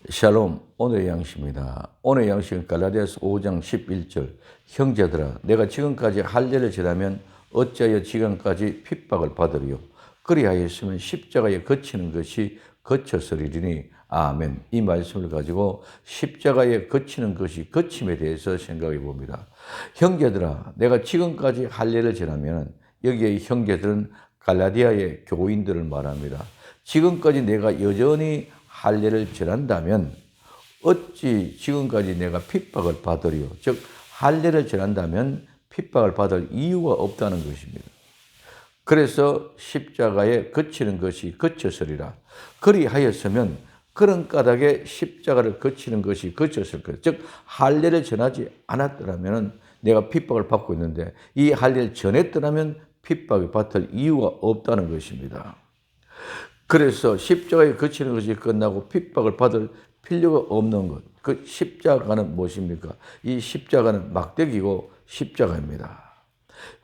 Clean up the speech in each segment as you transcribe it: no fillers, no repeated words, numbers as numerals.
샬롬, 오늘의 양식입니다. 오늘의 양식은 갈라디아서 5장 11절. 형제들아, 내가 지금까지 할례를 지나면 어찌하여 지금까지 핍박을 받으리요? 그리하였으면 십자가에 거치는 것이 거쳤으리니. 아멘. 이 말씀을 가지고 십자가에 거치는 것이 거침에 대해서 생각해 봅니다. 형제들아, 내가 지금까지 할례를 지나면, 여기에 형제들은 갈라디아의 교인들을 말합니다. 지금까지 내가 여전히 할례를 지난다면 어찌 지금까지 내가 핍박을 받으리요? 즉 할례를 지난다면 핍박을 받을 이유가 없다는 것입니다. 그래서 십자가에 거치는 것이 거쳤으리라. 그리하였으면 그런 까닭에 십자가를 거치는 것이 거쳤을 거예요. 즉 할례를 전하지 않았더라면 내가 핍박을 받고 있는데 이 할례를 전했더라면 핍박을 받을 이유가 없다는 것입니다. 그래서 십자가에 거치는 것이 끝나고 핍박을 받을 필요가 없는 것. 그 십자가는 무엇입니까? 이 십자가는 막대기고 십자가입니다.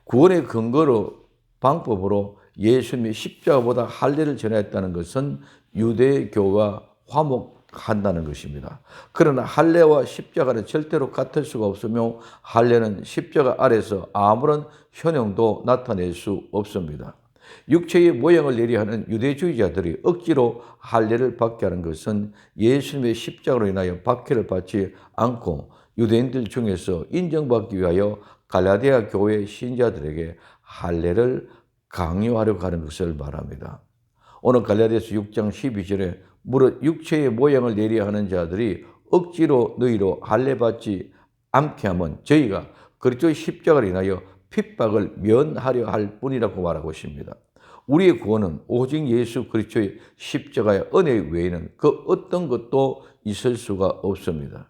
구원의 근거로 방법으로 예수님이 십자가보다 할례를 전했다는 것은 유대교가 화목한다는 것입니다. 그러나 할례와 십자가는 절대로 같을 수가 없으며 할례는 십자가 아래서 아무런 효능도 나타낼 수 없습니다. 육체의 모양을 내려 하는 유대주의자들이 억지로 할례를 받게 하는 것은 예수님의 십자가로 인하여 박해를 받지 않고 유대인들 중에서 인정받기 위하여 갈라디아 교회 신자들에게 할례를 강요하려고 하는 것을 말합니다. 오늘 갈라디아서 6장 12절에 무릇 육체의 모양을 내려 하는 자들이 억지로 너희로 할례 받지 않게 하면 저희가 그리스도의 십자가로 인하여 핍박을 면하려 할 뿐이라고 말하고 있습니다. 우리의 구원은 오직 예수 그리스도의 십자가의 은혜 외에는 그 어떤 것도 있을 수가 없습니다.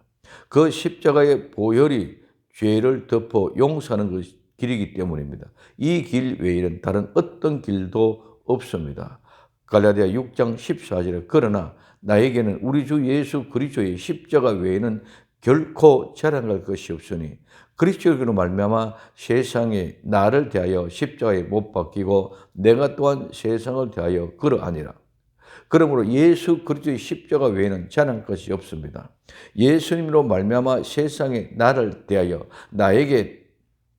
그 십자가의 보혈이 죄를 덮어 용서하는 길이기 때문입니다. 이 길 외에는 다른 어떤 길도 없습니다. 갈라디아 6장 14절에 그러나 나에게는 우리 주 예수 그리스도의 십자가 외에는 결코 자랑할 것이 없으니 그리스도로 말미암아 세상에 나를 대하여 십자가에 못 박히고 내가 또한 세상을 대하여 그러하니라. 그러므로 예수 그리스도의 십자가 외에는 자랑할 것이 없습니다. 예수님으로 말미암아 세상에 나를 대하여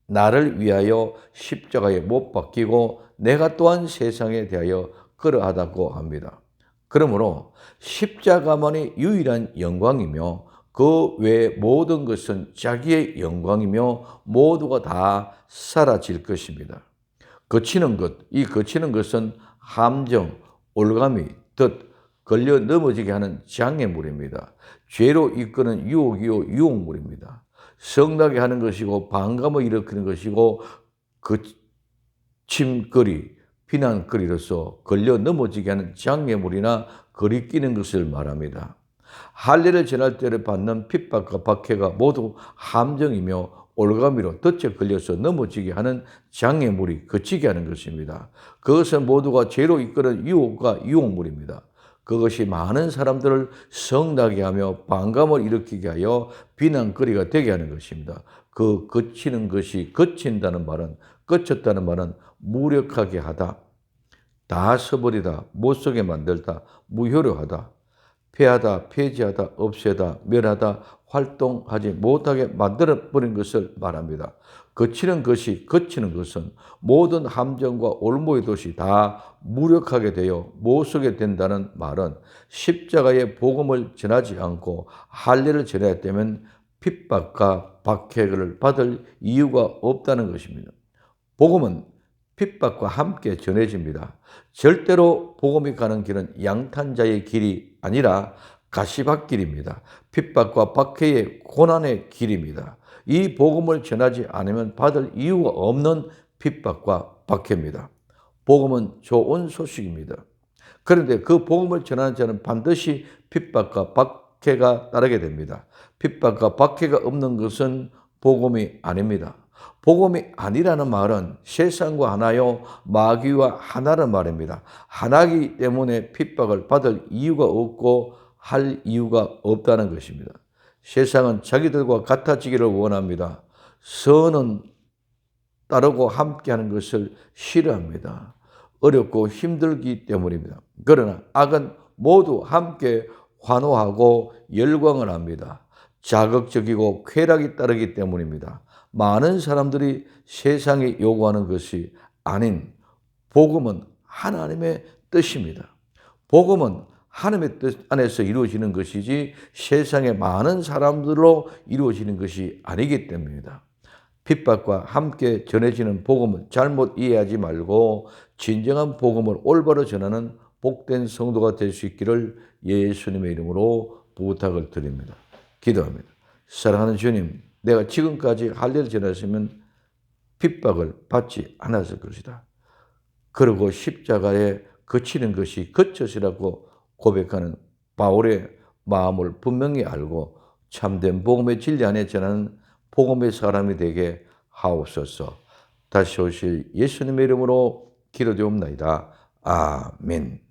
나를 위하여 십자가에 못 박히고 내가 또한 세상에 대하여 그러하다고 합니다. 그러므로 십자가만이 유일한 영광이며 그 외 모든 것은 자기의 영광이며 모두가 다 사라질 것입니다. 거치는 것, 이 거치는 것은 함정, 올가미, 덫, 걸려 넘어지게 하는 장애물입니다. 죄로 이끄는 유혹이요 유혹물입니다. 성나게 하는 것이고 반감을 일으키는 것이고 거침거리, 비난거리로서 걸려 넘어지게 하는 장애물이나 거리끼는 것을 말합니다. 할례를 전할 때를 받는 핍박과 박해가 모두 함정이며 올가미로 덫에 걸려서 넘어지게 하는 장애물이 거치게 하는 것입니다. 그것은 모두가 죄로 이끄는 유혹과 유혹물입니다. 그것이 많은 사람들을 성나게 하며 반감을 일으키게 하여 비난거리가 되게 하는 것입니다. 그 거치는 것이 거친다는 말은 거쳤다는 말은 무력하게 하다, 다 써버리다, 못쓰게 만들다, 무효력하다, 폐하다, 폐지하다, 없애다, 멸하다, 활동하지 못하게 만들어버린 것을 말합니다. 거치는 것은 모든 함정과 올무의 도시 다 무력하게 되어 못쓰게 된다는 말은 십자가의 복음을 전하지 않고 할례를 전해야 되면 핍박과 박해를 받을 이유가 없다는 것입니다. 복음은 핍박과 함께 전해집니다. 절대로 복음이 가는 길은 양탄자의 길이 아니라 가시밭길입니다. 핍박과 박해의 고난의 길입니다. 이 복음을 전하지 않으면 받을 이유가 없는 핍박과 박해입니다. 복음은 좋은 소식입니다. 그런데 그 복음을 전하는 자는 반드시 핍박과 박해가 따르게 됩니다. 핍박과 박해가 없는 것은 복음이 아닙니다. 복음이 아니라는 말은 세상과 하나요 마귀와 하나라는 말입니다. 하나이기 때문에 핍박을 받을 이유가 없고 할 이유가 없다는 것입니다. 세상은 자기들과 같아지기를 원합니다. 선은 따르고 함께하는 것을 싫어합니다. 어렵고 힘들기 때문입니다. 그러나 악은 모두 함께 환호하고 열광을 합니다. 자극적이고 쾌락이 따르기 때문입니다. 많은 사람들이 세상이 요구하는 것이 아닌 복음은 하나님의 뜻입니다. 복음은 하나님의 뜻 안에서 이루어지는 것이지 세상의 많은 사람들로 이루어지는 것이 아니기 때문입니다. 핍박과 함께 전해지는 복음을 잘못 이해하지 말고 진정한 복음을 올바로 전하는 복된 성도가 될 수 있기를 예수님의 이름으로 부탁을 드립니다. 기도합니다. 사랑하는 주님, 내가 지금까지 할례를 전했으면 핍박을 받지 않았을 것이다. 그리고 십자가에 그치는 것이 그것이라고 고백하는 바울의 마음을 분명히 알고 참된 복음의 진리 안에 전하는 복음의 사람이 되게 하옵소서. 다시 오실 예수님의 이름으로 기도드리옵나이다. 아멘.